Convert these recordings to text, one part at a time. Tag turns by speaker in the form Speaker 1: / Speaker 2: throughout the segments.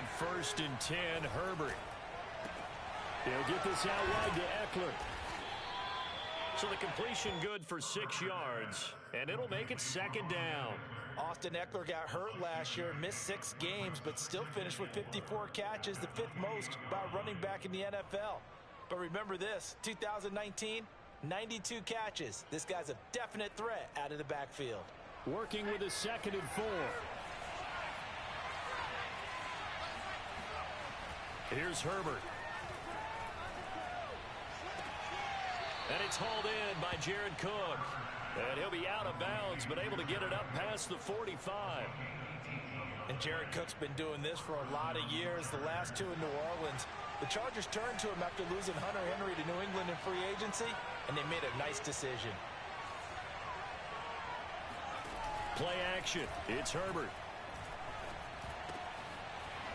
Speaker 1: On 1st and 10, Herbert. He'll get this out wide to Eckler. So the completion good for 6 yards, and it'll make it 2nd down.
Speaker 2: Austin Eckler got hurt last year, missed 6 games, but still finished with 54 catches, the 5th most by a running back in the NFL. But remember this, 2019, 92 catches. This guy's a definite threat out of the backfield.
Speaker 1: Working with a 2nd and 4. Here's Herbert. And it's hauled in by Jared Cook. And he'll be out of bounds, but able to get it up past the 45.
Speaker 2: And Jared Cook's been doing this for a lot of years, the last 2 in New Orleans. The Chargers turned to him after losing Hunter Henry to New England in free agency, and they made a nice decision.
Speaker 1: Play action. It's Herbert.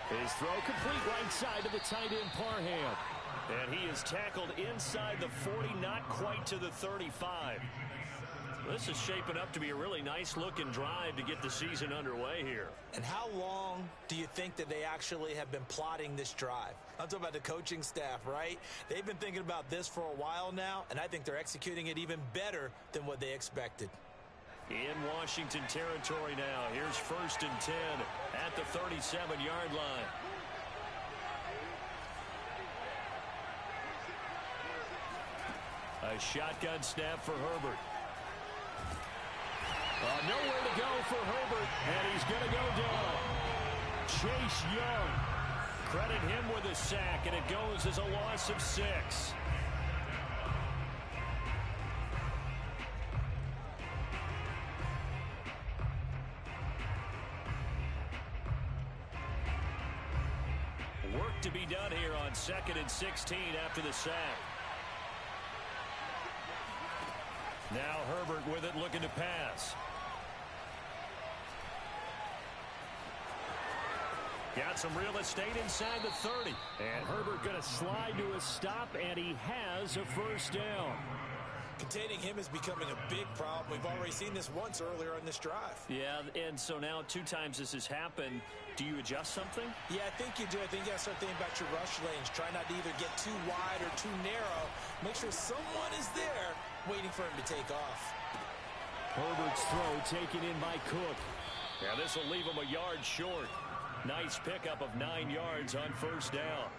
Speaker 1: His throw complete right side to the tight end Parham. And he is tackled inside the 40, not quite to the 35. This is shaping up to be a really nice-looking drive to get the season underway here.
Speaker 2: And how long do you think that they actually have been plotting this drive? I'm talking about the coaching staff, right? They've been thinking about this for a while now, and I think they're executing it even better than what they expected.
Speaker 1: In Washington territory now. Here's 1st and 10 at the 37-yard line. A shotgun snap for Herbert. Nowhere to go for Herbert, and he's going to go down. Chase Young. Credit him with a sack, and it goes as a loss of 6. Work to be done here on 2nd and 16 after the sack. Now Herbert with it, looking to pass. Got some real estate inside the 30. And Herbert going to slide to a stop, and he has a 1st down.
Speaker 2: Containing him is becoming a big problem. We've already seen this once earlier on this drive.
Speaker 1: Yeah, and so now 2 times this has happened. Do you adjust something?
Speaker 2: Yeah, I think you do. I think you got to start thinking about your rush lanes. Try not to either get too wide or too narrow. Make sure someone is there waiting for him to take off.
Speaker 1: Herbert's throw taken in by Cook. Now this will leave him a yard short. Nice pickup of 9 yards on 1st down.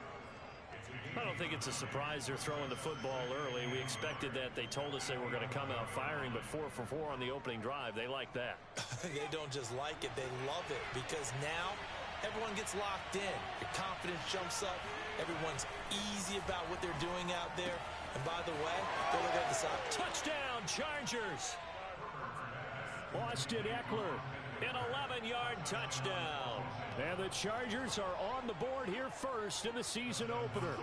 Speaker 1: I don't think it's a surprise they're throwing the football early. We expected that. They told us they were going to come out firing, but 4 for 4 on the opening drive. They like that.
Speaker 2: They don't just like it, they love it, because now everyone gets locked in. Your confidence jumps up. Everyone's easy about what they're doing out there. And by the way, go look at the side.
Speaker 1: Touchdown, Chargers! Austin Eckler, an 11-yard touchdown. And the Chargers are on the board here first in the season opener.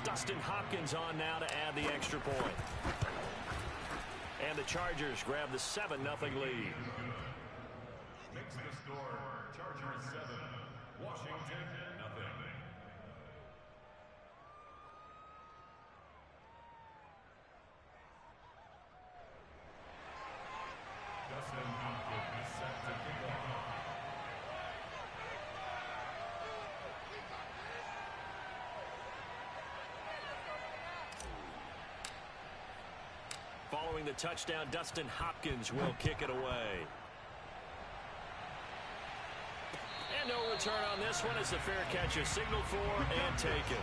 Speaker 1: Dustin Hopkins on now to add the extra point. And the Chargers grab the 7-0 lead.
Speaker 3: Makes the score Chargers 7, Washington 0. Dustin Hopkins set to kick off.
Speaker 1: Following the touchdown, Dustin Hopkins will kick it away. And no return on this one as the fair catch is signaled for and taken.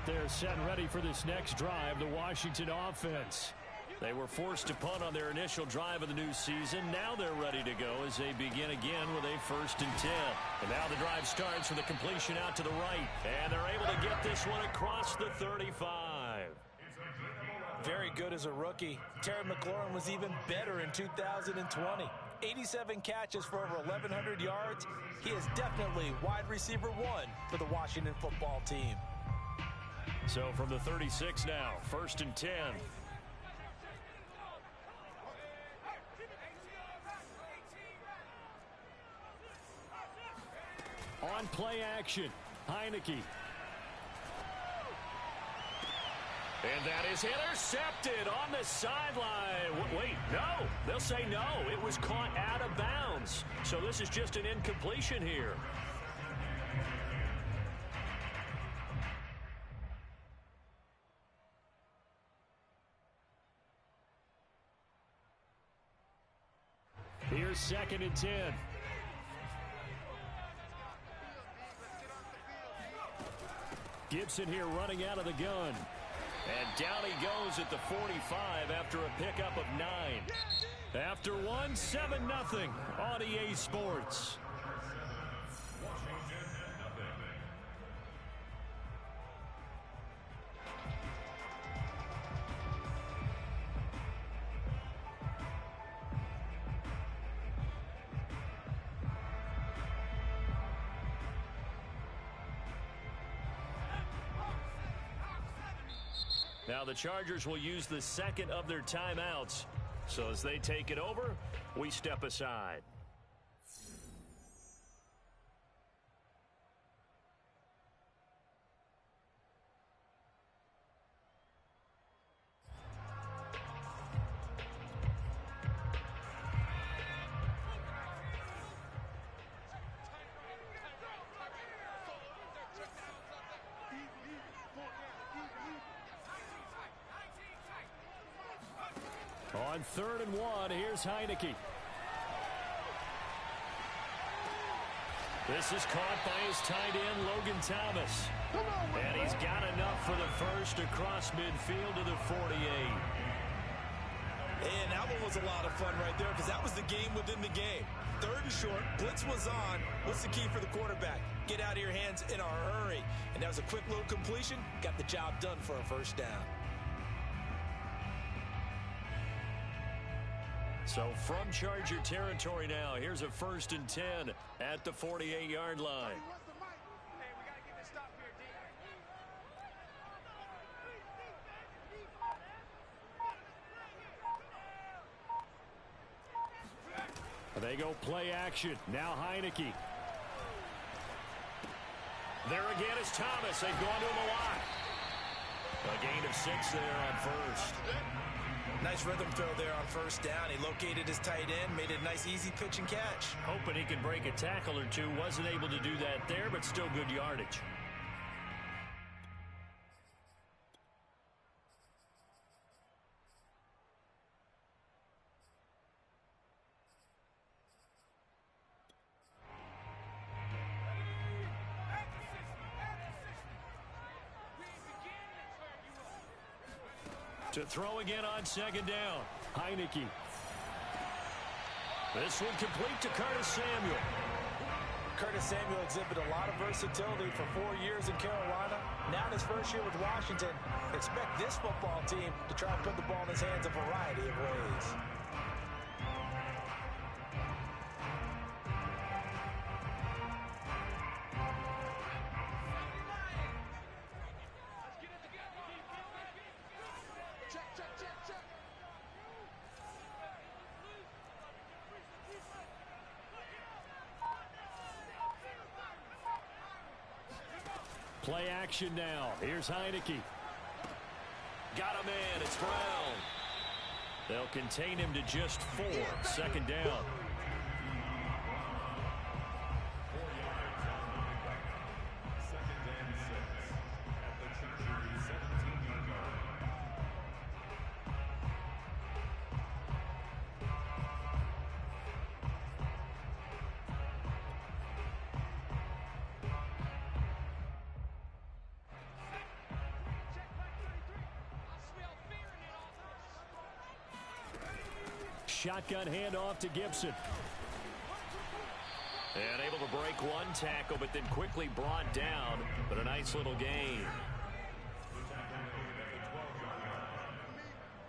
Speaker 1: They're set and ready for this next drive, the Washington offense. They were forced to punt on their initial drive of the new season. Now they're ready to go as they begin again with a 1st and 10. And now the drive starts with a completion out to the right. And they're able to get this one across the 35.
Speaker 2: Very good as a rookie. Terry McLaurin was even better in 2020. 87 catches for over 1,100 yards. He is definitely wide receiver 1 for the Washington football team.
Speaker 1: So from the 36 now, 1st and 10. On play action, Heineke. And that is intercepted on the sideline. Wait, no. They'll say no. It was caught out of bounds. So this is just an incompletion here. Here's 2nd and 10. Gibson here running out of the gun. And down he goes at the 45 after a pickup of 9. After one, 7-0 on EA Sports. Now the Chargers will use the 2nd of their timeouts. So as they take it over, we step aside. On 3rd and 1, here's Heineke. This is caught by his tight end, Logan Thomas. And he's got enough for the first across midfield to the 48.
Speaker 2: And that one was a lot of fun right there because that was the game within the game. 3rd and short, blitz was on. What's the key for the quarterback? Get out of your hands in a hurry. And that was a quick little completion. Got the job done for a first down.
Speaker 1: So from Charger territory now, here's a 1st and 10 at the 48-yard line. They go play action. Now Heineke. There again is Thomas. They've gone to him a lot. A gain of 6 there on 1st.
Speaker 2: Nice rhythm throw there on 1st down. He located his tight end, made it a nice easy pitch and catch.
Speaker 1: Hoping he can break a tackle or two. Wasn't able to do that there, but still good yardage. To throw again on 2nd down. Heineke. This one complete to Curtis Samuel.
Speaker 2: Curtis Samuel exhibited a lot of versatility for 4 years in Carolina. Now in his first year with Washington, expect this football team to try and put the ball in his hands a variety of ways.
Speaker 1: Play action now. Here's Heineke. Got a man. It's Brown. They'll contain him to just 4. 2nd down. Shotgun handoff to Gibson. And able to break one tackle, but then quickly brought down. But a nice little gain.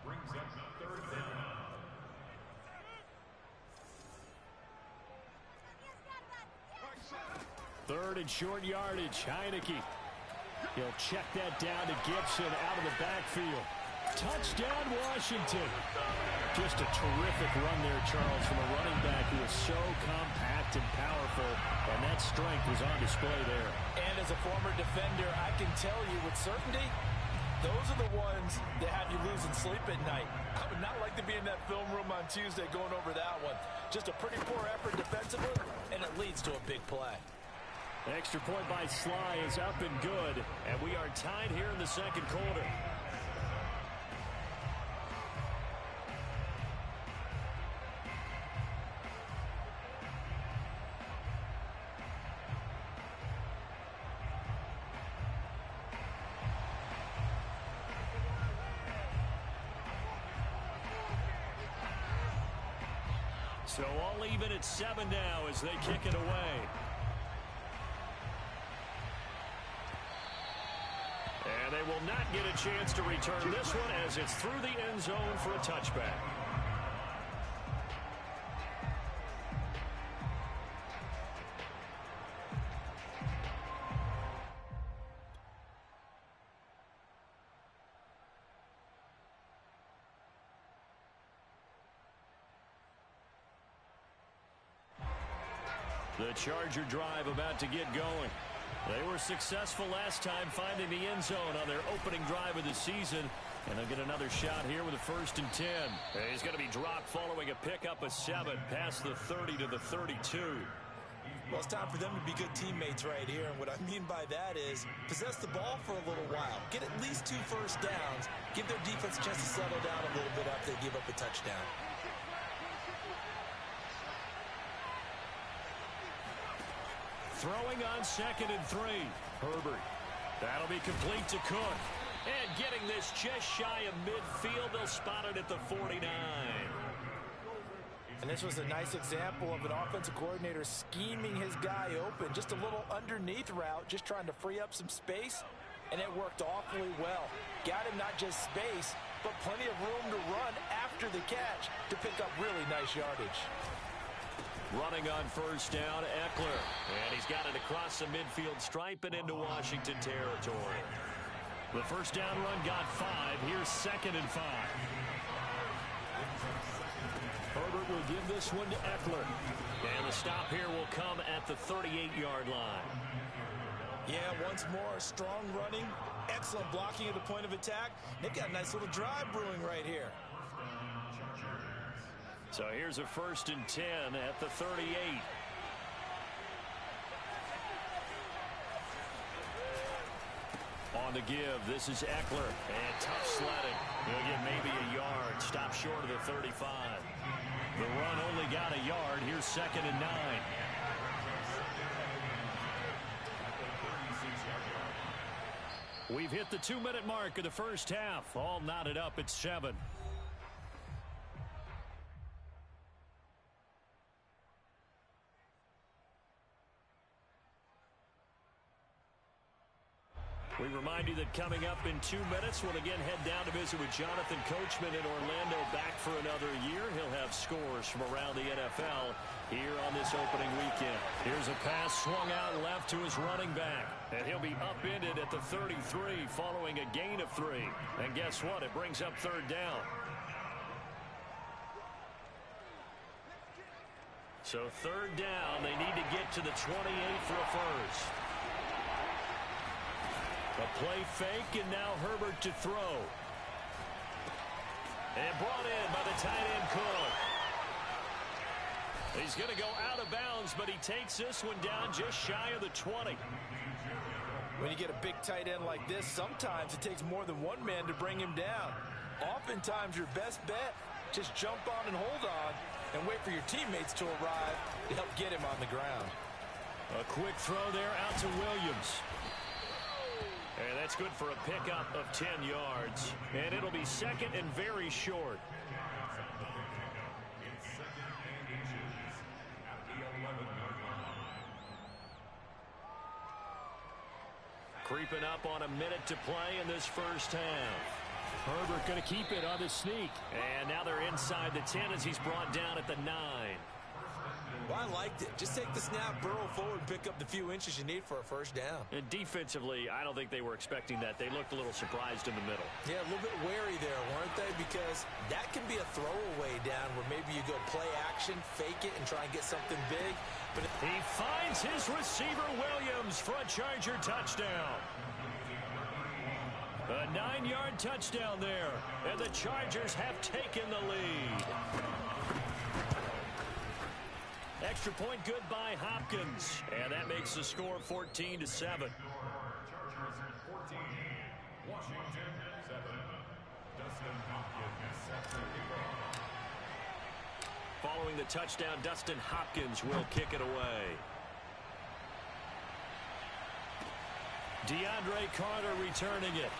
Speaker 3: Brings up 3rd down.
Speaker 1: 3rd and short yardage. Heineke. He'll check that down to Gibson out of the backfield. Touchdown, Washington. Just a terrific run there, Charles, from a running back who is so compact and powerful, and that strength was on display there.
Speaker 2: And as a former defender, I can tell you with certainty, those are the ones that have you losing sleep at night. I would not like to be in that film room on Tuesday going over that one. Just a pretty poor effort defensively, and it leads to a big play.
Speaker 1: Extra point by Sly is up and good, and we are tied here in the second quarter. So all even at 7 now as they kick it away. And they will not get a chance to return this one as it's through the end zone for a touchback. The Charger drive about to get going. They were successful last time finding the end zone on their opening drive of the season. And they'll get another shot here with a 1st and 10. He's going to be dropped following a pickup of 7 past the 30 to the 32.
Speaker 2: Well, it's time for them to be good teammates right here. And what I mean by that is possess the ball for a little while. Get at least 2 first downs. Give their defense a chance to settle down a little bit after they give up a touchdown.
Speaker 1: Throwing on 2nd and 3. Herbert. That'll be complete to Cook. And getting this just shy of midfield. They'll spot it at the 49.
Speaker 2: And this was a nice example of an offensive coordinator scheming his guy open. Just a little underneath route, just trying to free up some space. And it worked awfully well. Got him not just space, but plenty of room to run after the catch to pick up really nice yardage.
Speaker 1: Running on 1st down, Eckler. And he's got it across the midfield stripe and into Washington territory. The 1st down run got 5. Here's 2nd and 5. Herbert will give this one to Eckler. And the stop here will come at the 38-yard line.
Speaker 2: Yeah, once more, strong running, excellent blocking at the point of attack. They've got a nice little drive brewing right here.
Speaker 1: So here's a 1st and 10 at the 38. On the give, this is Eckler. And tough sledding. He'll get maybe a yard. Stop short of the 35. The run only got a yard. Here's 2nd and 9. We've hit the 2-minute mark of the first half. All knotted up at 7. We remind you that coming up in 2 minutes, we'll again head down to visit with Jonathan Coachman in Orlando, back for another year. He'll have scores from around the NFL here on this opening weekend. Here's a pass swung out left to his running back. And he'll be upended at the 33 following a gain of 3. And guess what? It brings up 3rd down. So 3rd down, they need to get to the 28 for a first. A play fake, and now Herbert to throw. And brought in by the tight end Cook. He's going to go out of bounds, but he takes this one down just shy of the 20.
Speaker 2: When you get a big tight end like this, sometimes it takes more than one man to bring him down. Oftentimes, your best bet, just jump on and hold on and wait for your teammates to arrive to help get him on the ground.
Speaker 1: A quick throw there out to Williams. And that's good for a pickup of 10 yards. And it'll be 2nd and very short. Creeping up on a minute to play in this first half. Herbert going to keep it on the sneak. And now they're inside the 10 as he's brought down at the 9.
Speaker 2: Well, I liked it. Just take the snap, burrow forward, pick up the few inches you need for a first down.
Speaker 1: And defensively, I don't think they were expecting that. They looked a little surprised in the middle.
Speaker 2: Yeah, a little bit wary there, weren't they? Because that can be a throwaway down where maybe you go play action, fake it, and try and get something big. But
Speaker 1: he finds his receiver, Williams, for a Charger touchdown. A 9-yard touchdown there, and the Chargers have taken the lead. Extra point good by Hopkins, and that makes the score 14-7.
Speaker 3: Chargers 14, Washington 7. Dustin Hopkins set to kick off.
Speaker 1: Following the touchdown, Dustin Hopkins will kick it away. DeAndre Carter returning it.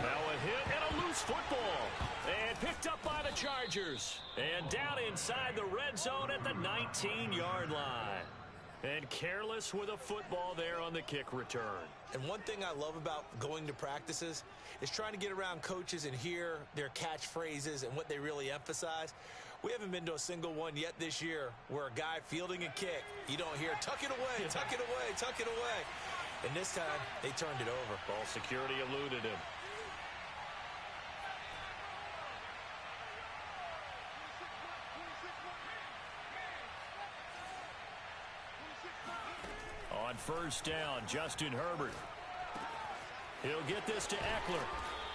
Speaker 1: Now a hit and a loose football. And picked up by the Chargers. And down inside the red zone at the 19-yard line. And careless with a football there on the kick return.
Speaker 2: And one thing I love about going to practices is trying to get around coaches and hear their catchphrases and what they really emphasize. We haven't been to a single one yet this year where a guy fielding a kick, you don't hear, tuck it away, tuck it away, tuck it away. And this time, they turned it over.
Speaker 1: Ball security eluded him. On first down, Justin Herbert. He'll get this to Eckler.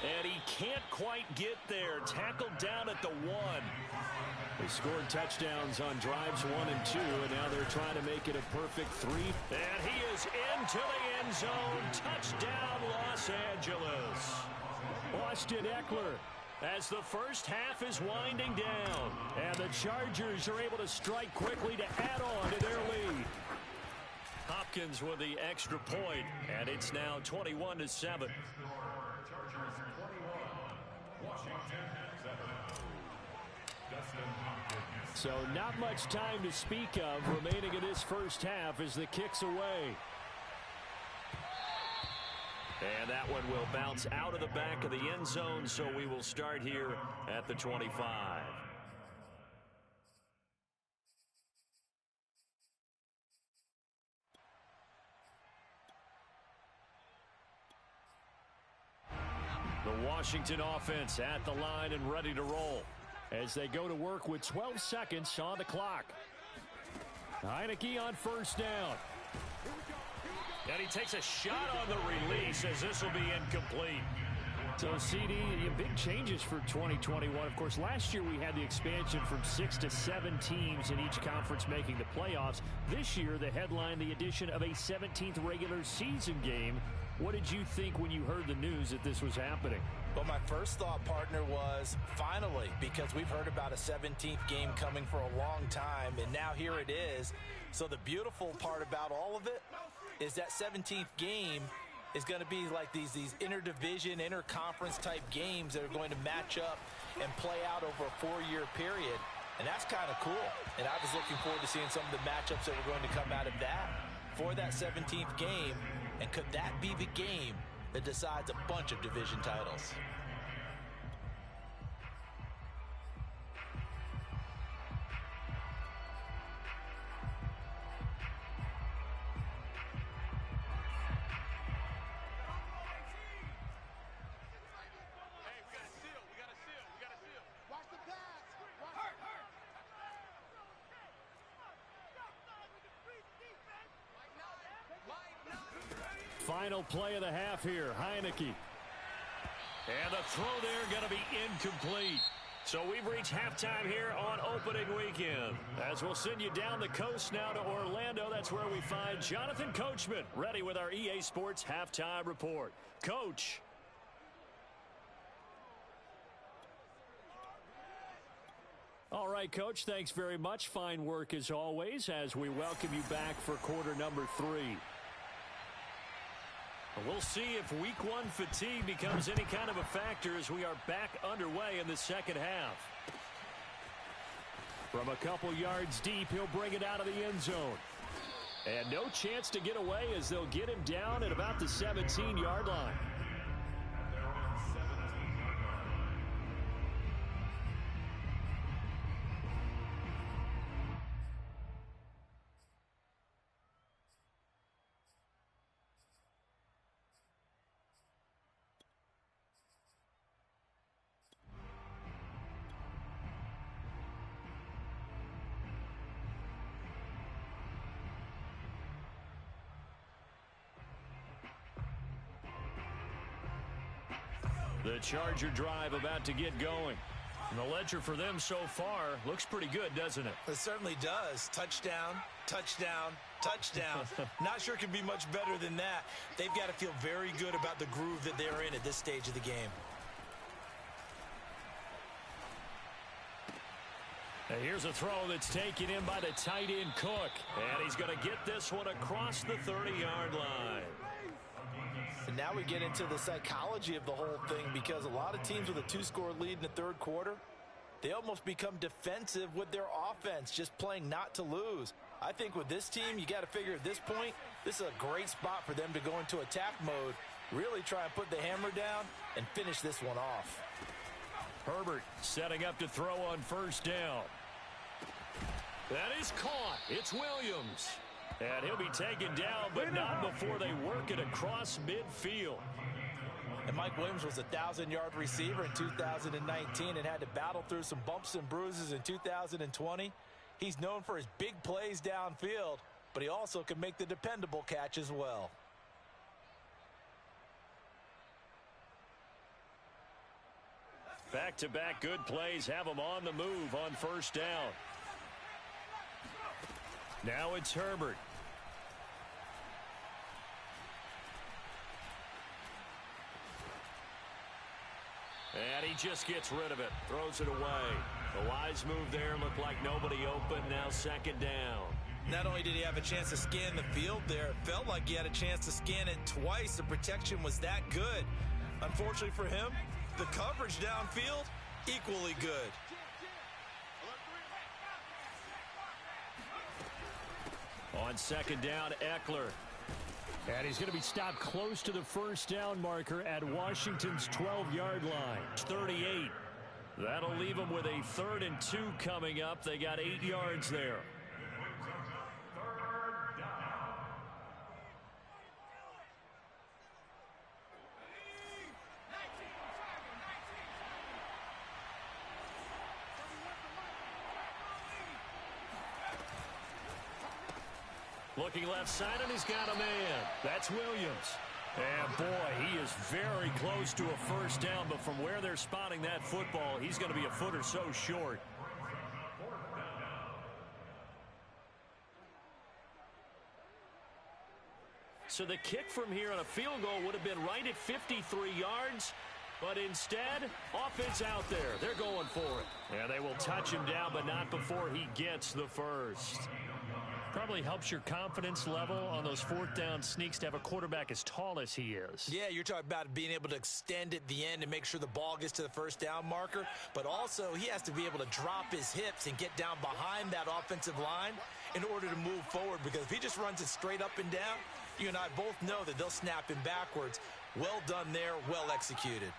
Speaker 1: And he can't quite get there. Tackled down at the 1. They scored touchdowns on drives 1 and 2, and now they're trying to make it a perfect 3. And he is into the end zone. Touchdown, Los Angeles. Austin Eckler, as the first half is winding down. And the Chargers are able to strike quickly to add on to their lead. Hopkins with the extra point, and it's now 21-7.
Speaker 3: Chargers 21, Washington 7. Dustin Hopkins.
Speaker 1: So not much time to speak of remaining in this first half as the kick's away. And that one will bounce out of the back of the end zone, so we will start here at the 25. The Washington offense at the line and ready to roll as they go to work with 12 seconds on the clock. Heineke on first down. And he takes a shot on the release as this will be incomplete. So, CD, big changes for 2021. Of course, last year we had the expansion from 6 to 7 teams in each conference making the playoffs. This year, the headline, the addition of a 17th regular season game. What did you think when you heard the news that this was happening?
Speaker 2: Well, my first thought, partner, was finally, because we've heard about a 17th game coming for a long time, and now here it is. So the beautiful part about all of it is that 17th game is going to be like these interdivision, interconference type games that are going to match up and play out over a 4-year period. And that's kind of cool. And I was looking forward to seeing some of the matchups that were going to come out of that for that 17th game. And could that be the game that decides a bunch of division titles?
Speaker 1: Final play of the half here, Heineke. And the throw there going to be incomplete. So we've reached halftime here on opening weekend. As we'll send you down the coast now to Orlando, that's where we find Jonathan Coachman, ready with our EA Sports halftime report. Coach. All right, Coach, thanks very much. Fine work as always as we welcome you back for quarter number 3. We'll see if week 1 fatigue becomes any kind of a factor as we are back underway in the second half. From a couple yards deep, he'll bring it out of the end zone. And no chance to get away as they'll get him down at about the 17-yard line.
Speaker 3: They're on 17-yard line.
Speaker 1: The Charger drive about to get going. And the ledger for them so far looks pretty good, doesn't it?
Speaker 2: It certainly does. Touchdown, touchdown, touchdown. Not sure it can be much better than that. They've got to feel very good about the groove that they're in at this stage of the game.
Speaker 1: And here's a throw that's taken in by the tight end Cook. And he's going to get this one across the 30-yard line.
Speaker 2: And now we get into the psychology of the whole thing, because a lot of teams with a 2-score lead in the third quarter, they almost become defensive with their offense, just playing not to lose. I think with this team, you got to figure at this point, this is a great spot for them to go into attack mode, really try and put the hammer down and finish this one off.
Speaker 1: Herbert setting up to throw on first down. That is caught. It's Williams. And he'll be taken down, but not before they work it across midfield.
Speaker 2: And Mike Williams was a 1,000-yard receiver in 2019 and had to battle through some bumps and bruises in 2020. He's known for his big plays downfield, but he also can make the dependable catch as well.
Speaker 1: Back-to-back good plays have him on the move on first down. Now it's Herbert. And he just gets rid of it, throws it away. The wise move there, looked like nobody open, now second down.
Speaker 2: Not only did he have a chance to scan the field there, it felt like he had a chance to scan it twice. The protection was that good. Unfortunately for him, the coverage downfield, equally good.
Speaker 1: On second down, Eckler. And he's going to be stopped close to the first down marker at Washington's 12-yard line. 38. That'll leave them with a 3rd and 2 coming up. They got 8 yards there. Looking left side, and he's got a man. That's Williams. And, boy, he is very close to a first down, but from where they're spotting that football, he's going to be a foot or so short. So the kick from here on a field goal would have been right at 53 yards, but instead, offense out there. They're going for it. And they will touch him down, but not before he gets the first. Probably helps your confidence level on those 4th down sneaks to have a quarterback as tall as he is.
Speaker 2: Yeah, you're talking about being able to extend at the end and make sure the ball gets to the first down marker. But also, he has to be able to drop his hips and get down behind that offensive line in order to move forward. Because if he just runs it straight up and down, you and I both know that they'll snap him backwards. Well done there, well executed.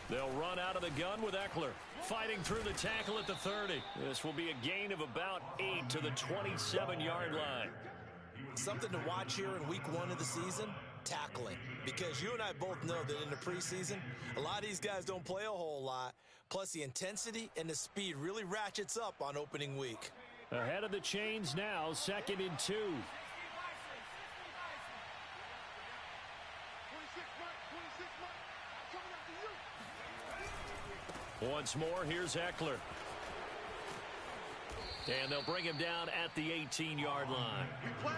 Speaker 1: They'll run out of the gun with Eckler. Fighting through the tackle at the 30. This will be a gain of about 8 to the 27-yard line.
Speaker 2: Something to watch here in week 1 of the season, tackling. Because you and I both know that in the preseason, a lot of these guys don't play a whole lot. Plus, the intensity and the speed really ratchets up on opening week.
Speaker 1: Ahead of the chains now, 2nd and 2. Once more, here's Eckler. And they'll bring him down at the 18-yard line.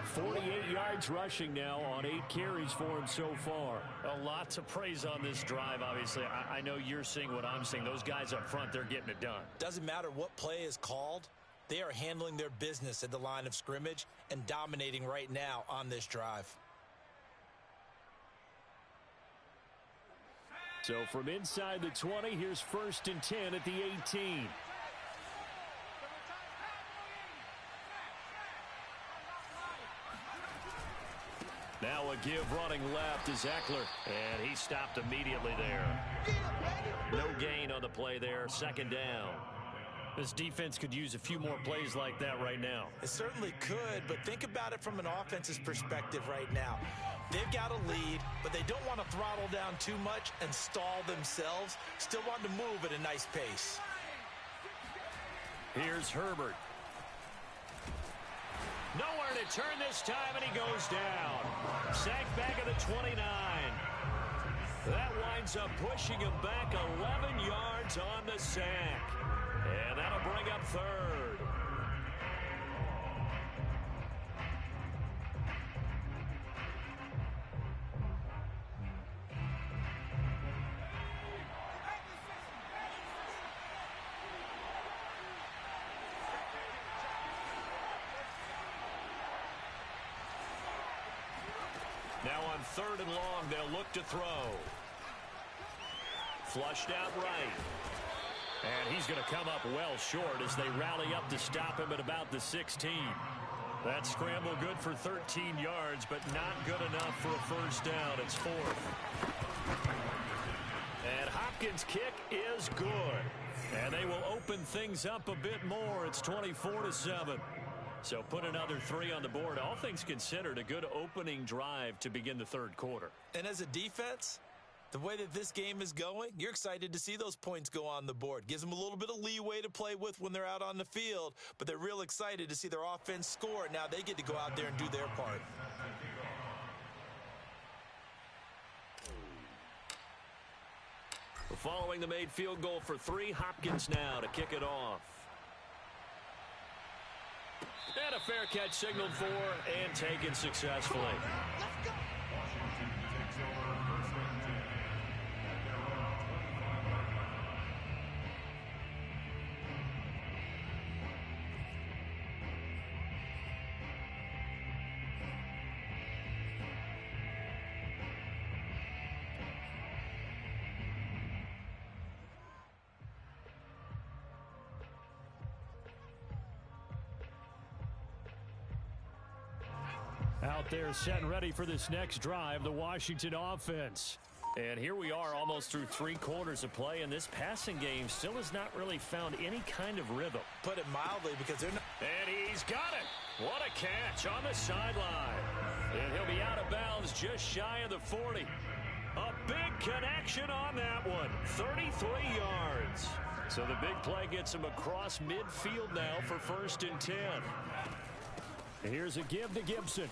Speaker 1: 48 yards rushing now on 8 carries for him so far. A lot to praise on this drive, obviously. I know you're seeing what I'm seeing. Those guys up front, they're getting it done.
Speaker 2: Doesn't matter what play is called. They are handling their business at the line of scrimmage and dominating right now on this drive.
Speaker 1: So from inside the 20, here's 1st and 10 at the 18. Now a give running left is Eckler, and he stopped immediately there. No gain on the play there, 2nd down. This defense could use a few more plays like that right now.
Speaker 2: It certainly could, but think about it from an offense's perspective right now. They've got a lead, but they don't want to throttle down too much and stall themselves. Still want to move at a nice pace.
Speaker 1: Here's Herbert. Nowhere to return this time, and he goes down. Sacked back at the 29. That winds up pushing him back 11 yards on the sack. And that'll bring up third. Now on 3rd and long, they'll look to throw. Flushed out right. And he's going to come up well short as they rally up to stop him at about the 16. That scramble good for 13 yards, but not good enough for a first down. It's 4th. And Hopkins' kick is good. And they will open things up a bit more. It's 24-7. So put another 3 on the board. All things considered, a good opening drive to begin the 3rd quarter.
Speaker 2: And as a defense, the way that this game is going, you're excited to see those points go on the board. Gives them a little bit of leeway to play with when they're out on the field, but they're real excited to see their offense score. Now they get to go out there and do their part.
Speaker 1: Following the made field goal for 3, Hopkins now to kick it off. And a fair catch signaled for and taken successfully.
Speaker 3: Washington takes over 1st and 10. At their own 25-yard line.
Speaker 1: Out there set and ready for this next drive, the Washington offense. And here we are almost through 3 quarters of play, and this passing game still has not really found any kind of rhythm.
Speaker 2: Put it mildly, because they're not.
Speaker 1: And he's got it. What a catch on the sideline. And he'll be out of bounds just shy of the 40. A big connection on that one. 33 yards. So the big play gets him across midfield now for 1st and 10. Here's a give to Gibson.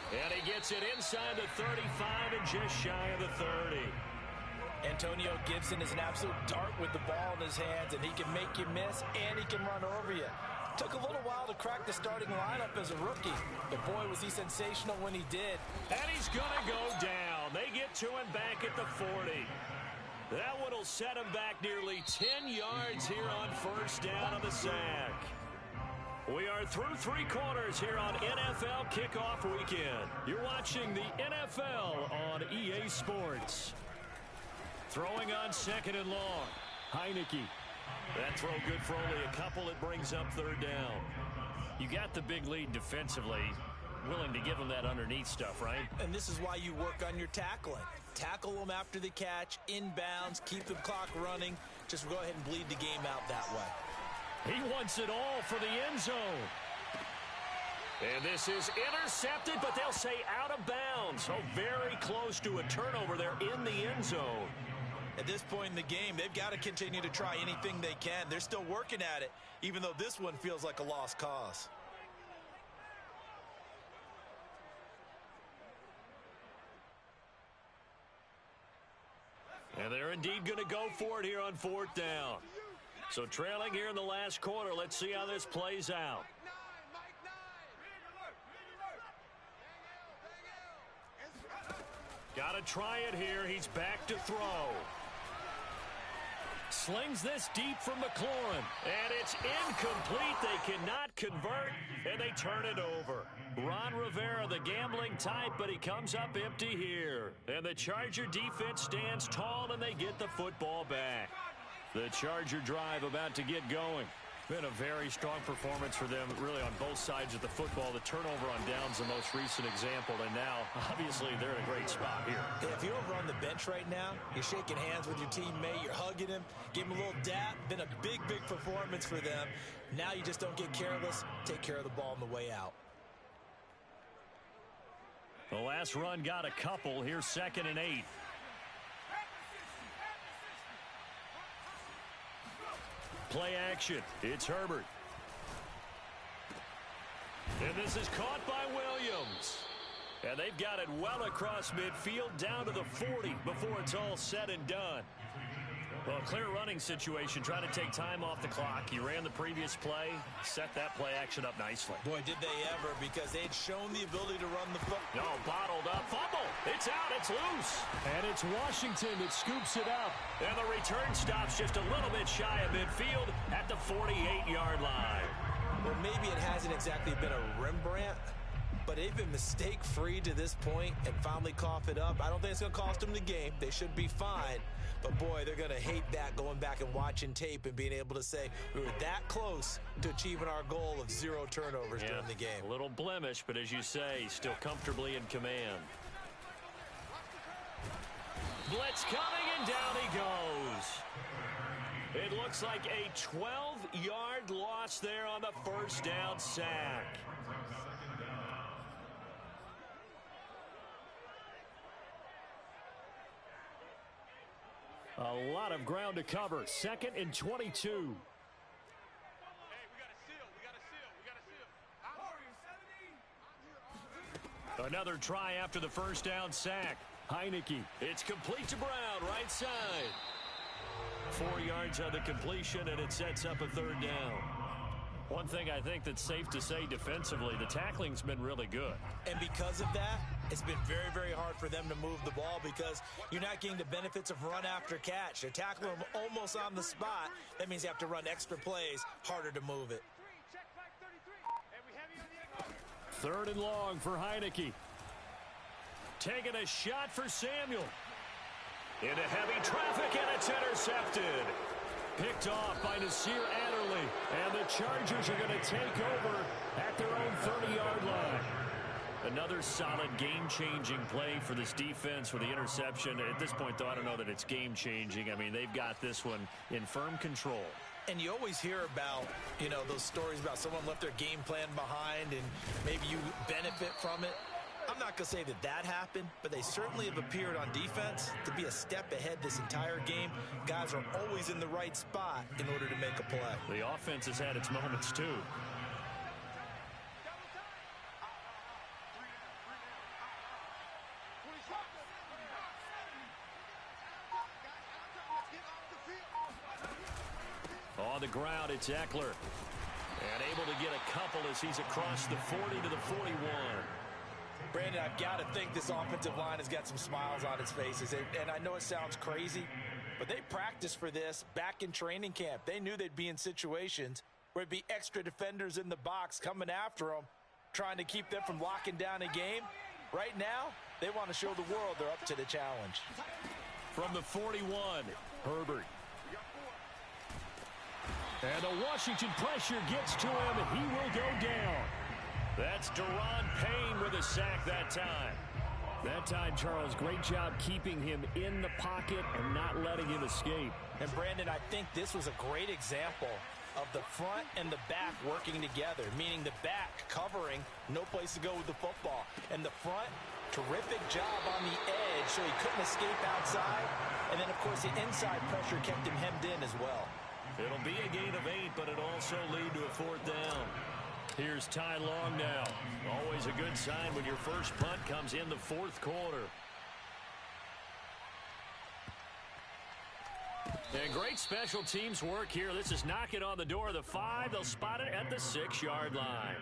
Speaker 1: And he gets it inside the 35 and just shy of the 30.
Speaker 2: Antonio Gibson is an absolute dart with the ball in his hands, and he can make you miss, and he can run over you. Took a little while to crack the starting lineup as a rookie, but boy, was he sensational when he did.
Speaker 1: And he's going to go down. They get to him back at the 40. That one will set him back nearly 10 yards here on 1st down on the sack. We are through 3 quarters here on NFL Kickoff Weekend. You're watching the NFL on EA Sports. Throwing on 2nd and long. Heineke. That throw good for only a couple. It brings up 3rd down. You got the big lead defensively. Willing to give them that underneath stuff, right?
Speaker 2: And this is why you work on your tackling. Tackle them after the catch, inbounds, keep the clock running. Just go ahead and bleed the game out that way.
Speaker 1: He wants it all for the end zone. And this is intercepted, but they'll say out of bounds. So very close to a turnover there in the end zone.
Speaker 2: At this point in the game, they've got to continue to try anything they can. They're still working at it, even though this one feels like a lost cause.
Speaker 1: And they're indeed going to go for it here on 4th down. So trailing here in the last quarter. Let's see how this plays out. Got to try it here. He's back to throw. Slings this deep from McLaurin. And it's incomplete. They cannot convert, and they turn it over. Ron Rivera, the gambling type, but he comes up empty here. And the Charger defense stands tall, and they get the football back. The Charger drive about to get going. Been a very strong performance for them, really, on both sides of the football. The turnover on downs, the most recent example, and now, obviously, they're in a great spot here.
Speaker 2: If you're over on the bench right now, you're shaking hands with your teammate, you're hugging him, give him a little dap. Been a big, big performance for them. Now you just don't get careless. Take care of the ball on the way out.
Speaker 1: The last run got a couple. Here's 2nd and 8. Play action. It's Herbert. And this is caught by Williams. And they've got it well across midfield down to the 40 before it's all said and done. Well, clear running situation, trying to take time off the clock. He ran the previous play, set that play action up nicely.
Speaker 2: Boy, did they ever, because they'd shown the ability to run the football.
Speaker 1: No, bottled up, fumble. It's out, it's loose. And it's Washington that scoops it up. And the return stops just a little bit shy of midfield at the 48-yard line.
Speaker 2: Well, maybe it hasn't exactly been a Rembrandt, but they've been mistake-free to this point and finally cough it up. I don't think it's going to cost them the game. They should be fine. But, boy, they're going to hate that going back and watching tape and being able to say we were that close to achieving our goal of 0 turnovers during the game.
Speaker 1: A little blemish, but as you say, still comfortably in command. Blitz coming, and down he goes. It looks like a 12-yard loss there on the first down sack. A lot of ground to cover. 2nd and 22. Another try after the first down sack. Heineke. It's complete to Brown, right side. 4 yards on the completion, and it sets up a 3rd down. One thing I think that's safe to say defensively, the tackling's been really good.
Speaker 2: And because of that, it's been very, very hard for them to move the ball because you're not getting the benefits of run after catch. They're tackling them almost on the spot. That means you have to run extra plays, harder to move it.
Speaker 1: 3rd and long for Heineke. Taking a shot for Samuel. Into heavy traffic, and it's intercepted. Picked off by Nasir Adderley. And the Chargers are going to take over at their own 30-yard line. Another solid game-changing play for this defense with the interception. At this point, though, I don't know that it's game-changing. I mean, they've got this one in firm control.
Speaker 2: And you always hear about, you know, those stories about someone left their game plan behind and maybe you benefit from it. I'm not going to say that that happened, but they certainly have appeared on defense to be a step ahead this entire game. Guys are always in the right spot in order to make a play.
Speaker 1: The offense has had its moments, too. On the ground, it's Eckler. And able to get a couple as he's across the 40 to the 41.
Speaker 2: Brandon, I've got to think this offensive line has got some smiles on its faces. And I know it sounds crazy, but they practiced for this back in training camp. They knew they'd be in situations where it'd be extra defenders in the box coming after them, trying to keep them from locking down a game. Right now, they want to show the world they're up to the challenge.
Speaker 1: From the 41, Herbert. And the Washington pressure gets to him, and he will go down. That's Daron Payne with a sack that time. That time, Charles, great job keeping him in the pocket and not letting him escape.
Speaker 2: And, Brandon, I think this was a great example of the front and the back working together, meaning the back covering, no place to go with the football. And the front, terrific job on the edge so he couldn't escape outside. And then, of course, the inside pressure kept him hemmed in as well.
Speaker 1: It'll be a gain of 8, but it'll also lead to a 4th down. Here's Ty Long now. Always a good sign when your first punt comes in the 4th quarter. And great special teams work here. This is knocking on the door of the 5. They'll spot it at the 6-yard line.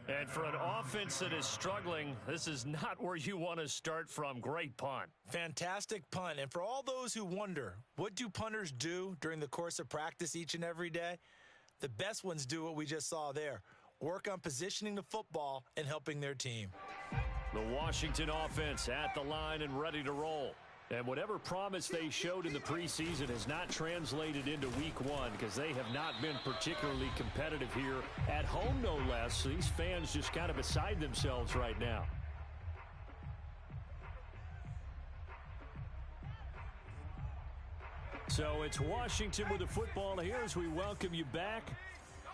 Speaker 1: And for an offense that is struggling, this is not where you want to start from. Great punt.
Speaker 2: Fantastic punt. And for all those who wonder, what do punters do during the course of practice each and every day? The best ones do what we just saw there. Work on positioning the football and helping their team.
Speaker 1: The Washington offense at the line and ready to roll. And whatever promise they showed in the preseason has not translated into week 1 because they have not been particularly competitive here at home, no less. These fans just kind of beside themselves right now. So it's Washington with the football here as we welcome you back.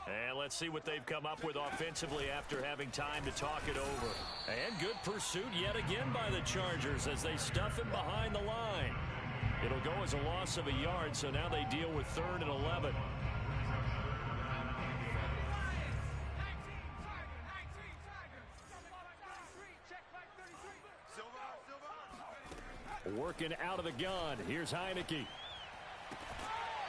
Speaker 1: And let's see what they've come up with offensively after having time to talk it over. And good pursuit yet again by the Chargers as they stuff him behind the line. It'll go as a loss of a yard, so now they deal with 3rd and 11. Working out of the gun. Here's Heineke.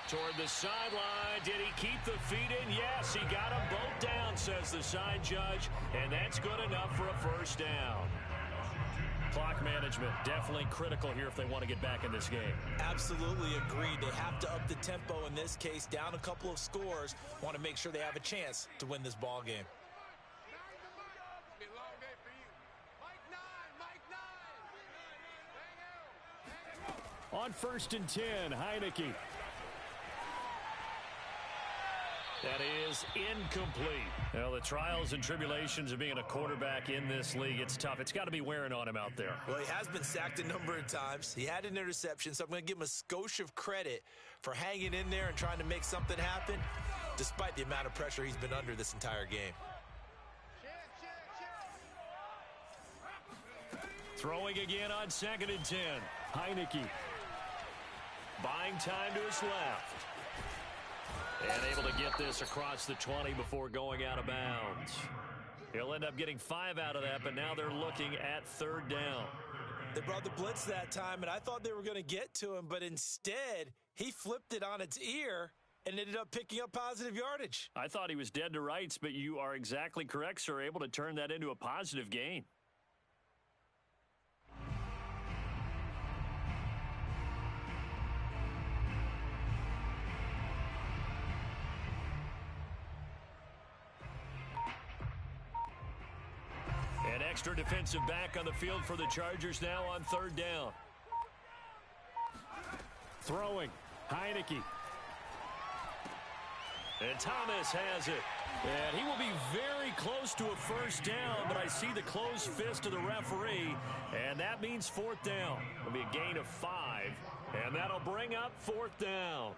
Speaker 1: Toward the sideline. Did he keep the feet in? Yes, he got them both down, says the side judge. And that's good enough for a first down. Clock management definitely critical here if they want to get back in this game.
Speaker 2: Absolutely agreed. They have to up the tempo in this case, down a couple of scores. Want to make sure they have a chance to win this ball game.
Speaker 1: On 1st and 10, Heineke. That is incomplete. Well, the trials and tribulations of being a quarterback in this league, it's tough. It's got to be wearing on him out there.
Speaker 2: Well, he has been sacked a number of times. He had an interception, so I'm going to give him a skosh of credit for hanging in there and trying to make something happen, despite the amount of pressure he's been under this entire game.
Speaker 1: Throwing again on 2nd and 10. Heineke. Buying time to his left. And able to get this across the 20 before going out of bounds. He'll end up getting 5 out of that, but now they're looking at 3rd down.
Speaker 2: They brought the blitz that time, and I thought they were going to get to him, but instead, he flipped it on its ear and ended up picking up positive yardage.
Speaker 1: I thought he was dead to rights, but you are exactly correct, sir. Able to turn that into a positive gain. An extra defensive back on the field for the Chargers now on 3rd down. Throwing. Heineke. And Thomas has it. And he will be very close to a first down, but I see the closed fist of the referee, and that means 4th down. It'll be a gain of 5, and that'll bring up 4th down.